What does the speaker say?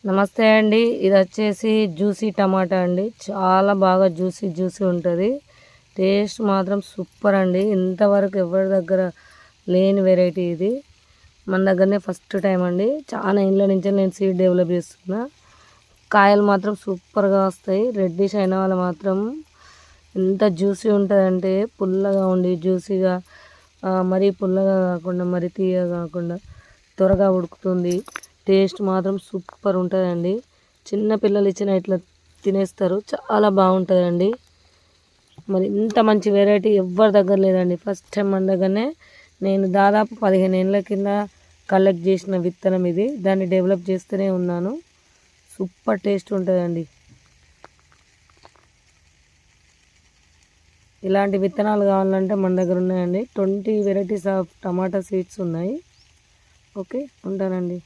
నమస్తే అండి. ఇది వచ్చేసి జ్యూసీ టమాటా అండి. చాలా బాగా జ్యూసీ ఉంటుంది. టేస్ట్ మాత్రం సూపర్ అండి. ఇంతవరకు ఎవరి దగ్గర లేని వెరైటీ ఇది. మన దగ్గరనే ఫస్ట్ టైం అండి. చాలా ఏళ్ళ నుంచి నేను సీడ్ డెవలప్ చేస్తున్నా. కాయలు మాత్రం సూపర్గా వస్తాయి. రెడ్డిష్ అయిన వాళ్ళు మాత్రం ఎంత జ్యూసీ ఉంటుందంటే పుల్లగా ఉండి జ్యూసీగా, మరీ పుల్లగా కాకుండా మరీ తీయగా కాకుండా త్వరగా ఉడుకుతుంది. టేస్ట్ మాత్రం సూపర్ ఉంటుందండి. చిన్న పిల్లలు ఇచ్చిన ఇట్లా తినేస్తారు. చాలా బాగుంటుందండి. మరి ఇంత మంచి వెరైటీ ఎవ్వరి దగ్గర లేదండి. ఫస్ట్ టైం మన దగ్గరనే. నేను దాదాపు 15 ఏళ్ళ కింద కలెక్ట్ చేసిన విత్తనం ఇది. దాన్ని డెవలప్ చేస్తూనే ఉన్నాను. సూపర్ టేస్ట్ ఉంటుందండి. ఇలాంటి విత్తనాలు కావాలంటే మన దగ్గర ఉన్నాయండి. 20 వెరైటీస్ ఆఫ్ టమాటా సీడ్స్ ఉన్నాయి. ఓకే, ఉంటానండి.